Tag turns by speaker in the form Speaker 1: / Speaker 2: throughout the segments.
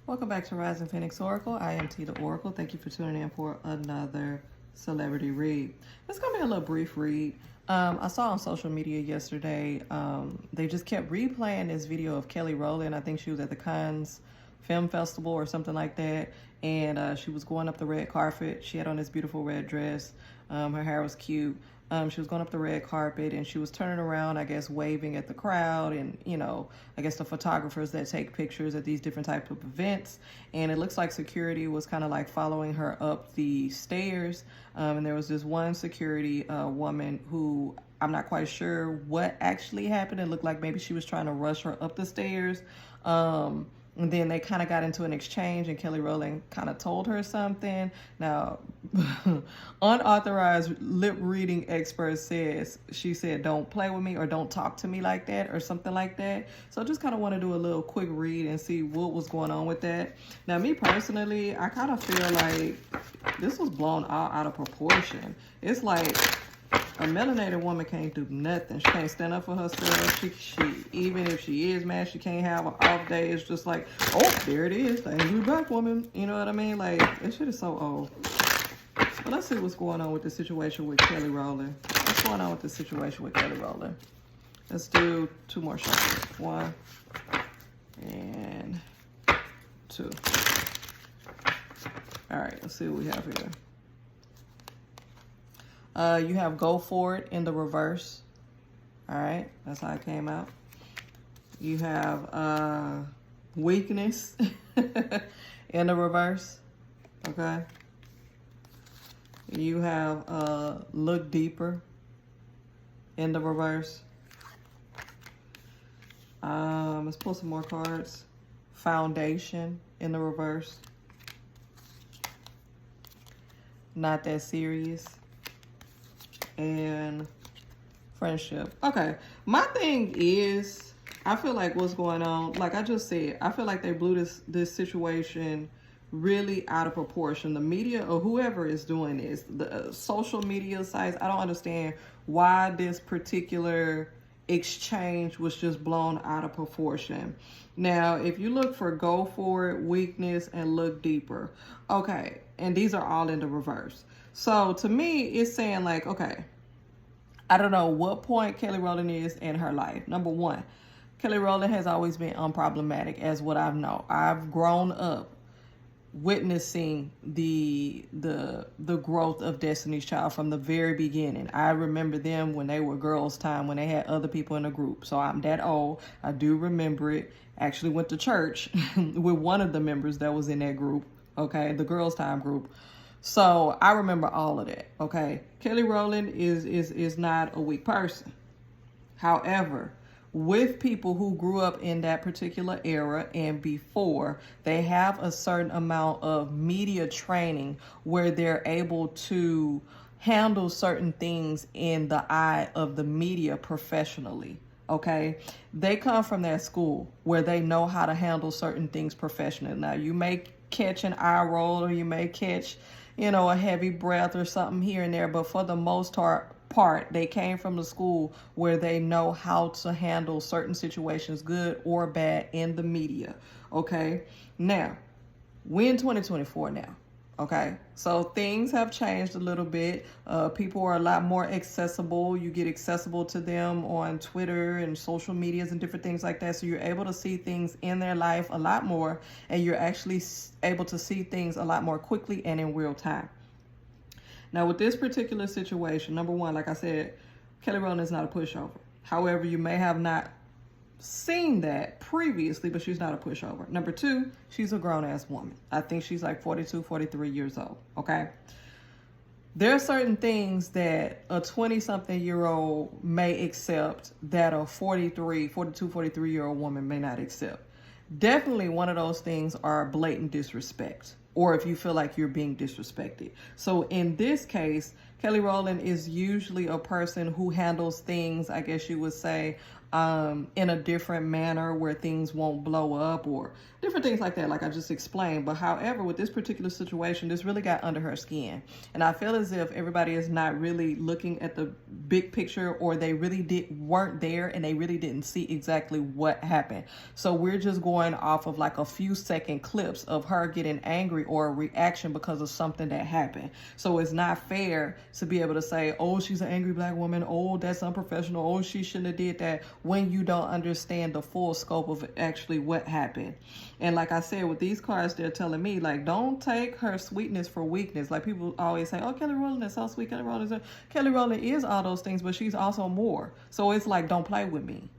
Speaker 1: Welcome back to Rising Phoenix Oracle. I am T the Oracle. Thank you for tuning in for another celebrity read. It's going to be a little brief read. I saw on social media yesterday, they just kept replaying this video of Kelly Rowland. I think she was at the Cannes Film Festival or something like that. And she was going up the red carpet. She had on this beautiful red dress. Her hair was cute. She was going up the red carpet and she was turning around, I guess, waving at the crowd and, you know, I guess the photographers that take pictures at these different types of events. And it looks like security was kind of like following her up the stairs. And there was this one security woman who I'm not quite sure what actually happened. It looked like maybe she was trying to rush her up the stairs. And then they kind of got into an exchange and Kelly Rowland kind of told her something. Now, unauthorized lip reading expert says, she said, don't play with me or don't talk to me like that or something like that. So I just kind of want to do a little quick read and see what was going on with that. Now, me personally, I kind of feel like this was blown out of proportion. It's like a melanated woman can't do nothing. She can't stand up for herself. She even if she is mad, she can't have an off day. It's just like, oh, there it is, the angry black woman. You know what I mean? Like, that shit is so old. But let's see what's going on with the situation with Kelly Rowland. What's going on with the situation with Kelly Rowland? Let's do two more shuffles. 1 and 2. All right, let's see what we have here. You have go for it in the reverse. All right, that's how it came out. You have weakness in the reverse. Okay. You have look deeper in the reverse. Let's pull some more cards. Foundation in the reverse. Not that serious. And friendship. Okay, my thing is, I feel like what's going on, like I just said, I feel like they blew this situation really out of proportion. The media or whoever is doing this, the social media sites, I don't understand why this particular exchange was just blown out of proportion. Now, if you look for go for it, weakness, and look deeper, okay, and these are all in the reverse. So to me, it's saying like, okay, I don't know what point Kelly Rowland is in her life. Number one, Kelly Rowland has always been unproblematic, as what I've known. I've grown up witnessing the growth of Destiny's Child from the very beginning. I remember them when they were girls' time, when they had other people in the group. So I'm that old. I do remember it. Actually went to church with one of the members that was in that group. Okay, the girls' time group. So I remember all of that. Okay, Kelly Rowland is not a weak person. However, with people who grew up in that particular era and before, they have a certain amount of media training where they're able to handle certain things in the eye of the media professionally. Okay, they come from that school where they know how to handle certain things professionally. Now, you may catch an eye roll or you may catch, you know, a heavy breath or something here and there, but for the most part, they came from the school where they know how to handle certain situations, good or bad, in the media. Okay, now we're in 2024 now. Okay, so things have changed a little bit. People are a lot more accessible. You get accessible to them on Twitter and social medias and different things like that. So you're able to see things in their life a lot more, and you're actually able to see things a lot more quickly and in real time. Now, with this particular situation, number one, like I said, Kelly Rowland is not a pushover. However, you may have not seen that previously, but she's not a pushover. Number two, she's a grown-ass woman. I think she's like 42, 43 years old, okay? There are certain things that a 20-something-year-old may accept that a 42, 43-year-old woman may not accept. Definitely one of those things are blatant disrespect, or if you feel like you're being disrespected. So in this case, Kelly Rowland is usually a person who handles things, I guess you would say, in a different manner where things won't blow up or different things like that, like I just explained. But however, with this particular situation, this really got under her skin. And I feel as if everybody is not really looking at the big picture, or they really weren't there and they really didn't see exactly what happened. So we're just going off of like a few second clips of her getting angry or a reaction because of something that happened. So it's not fair to be able to say, oh, she's an angry black woman, oh, that's unprofessional, oh, she shouldn't have did that, when you don't understand the full scope of actually what happened. And like I said, with these cards, they're telling me, like, don't take her sweetness for weakness. Like people always say, oh, Kelly Rowland is so sweet. Kelly Rowland is all those things, but she's also more. So it's like, don't play with me.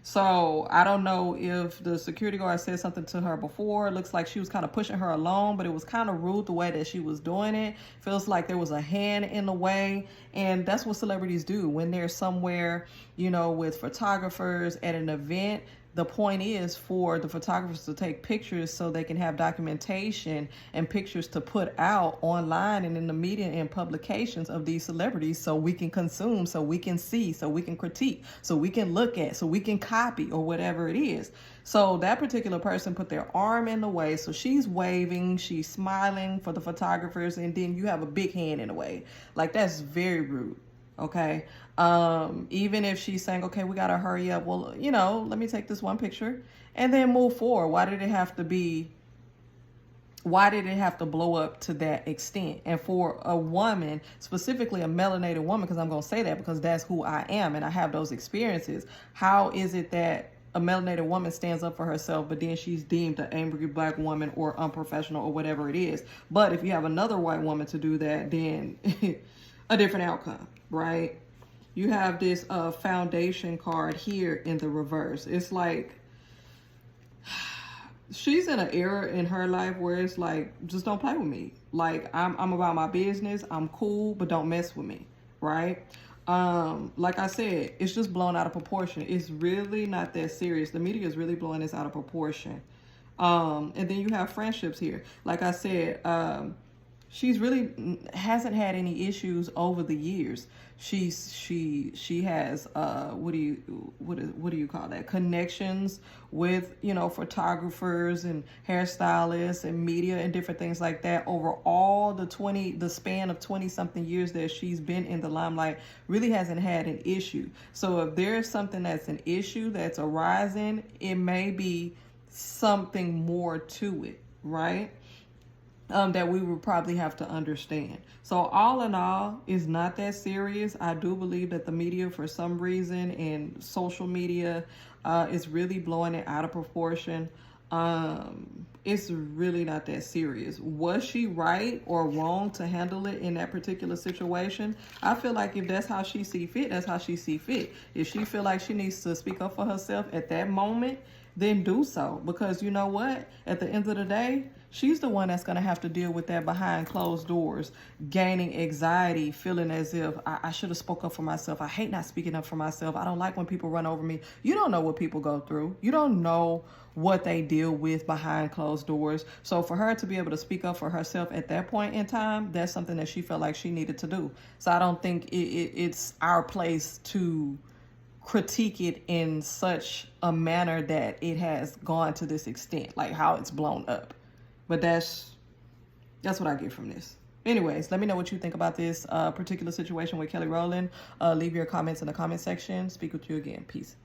Speaker 1: So I don't know if the security guard said something to her before. It looks like she was kind of pushing her along, but it was kind of rude the way that she was doing it. Feels like there was a hand in the way. And that's what celebrities do when they're somewhere, you know, with photographers at an event. The point is for the photographers to take pictures so they can have documentation and pictures to put out online and in the media and publications of these celebrities, so we can consume, so we can see, so we can critique, so we can look at, so we can copy, or whatever it is. So that particular person put their arm in the way. So she's waving, she's smiling for the photographers, and then you have a big hand in the way. Like, that's very rude. Okay. Even if she's saying, okay, we got to hurry up. Well, you know, let me take this one picture and then move forward. Why did it have to blow up to that extent? And for a woman, specifically a melanated woman, because I'm going to say that because that's who I am and I have those experiences. How is it that a melanated woman stands up for herself, but then she's deemed an angry black woman or unprofessional or whatever it is? But if you have another white woman to do that, then a different outcome, right? You have this foundation card here in the reverse. It's like she's in an era in her life where it's like, just don't play with me. Like, I'm about my business. I'm cool, but don't mess with me, right? Like I said, it's just blown out of proportion. It's really not that serious. The media is really blowing this out of proportion. And then you have friendships here. Like I said, she's really hasn't had any issues over the years. She has what do you call that? Connections with, you know, photographers and hairstylists and media and different things like that over all the span of 20 something years that she's been in the limelight. Really hasn't had an issue. So if there's something that's an issue that's arising, it may be something more to it, right? That we would probably have to understand. So all in all, it's not that serious. I do believe that the media, for some reason, and social media is really blowing it out of proportion. It's really not that serious. Was she right or wrong to handle it in that particular situation? I feel like if that's how she see fit, that's how she see fit. If she feel like she needs to speak up for herself at that moment, then do so. Because you know what? At the end of the day, she's the one that's going to have to deal with that behind closed doors, gaining anxiety, feeling as if I should have spoke up for myself. I hate not speaking up for myself. I don't like when people run over me. You don't know what people go through. You don't know what they deal with behind closed doors. So for her to be able to speak up for herself at that point in time, that's something that she felt like she needed to do. So I don't think it's our place to critique it in such a manner that it has gone to this extent, like how it's blown up. But that's what I get from this. Anyways, let me know what you think about this particular situation with Kelly Rowland. Leave your comments in the comment section. Speak with you again. Peace.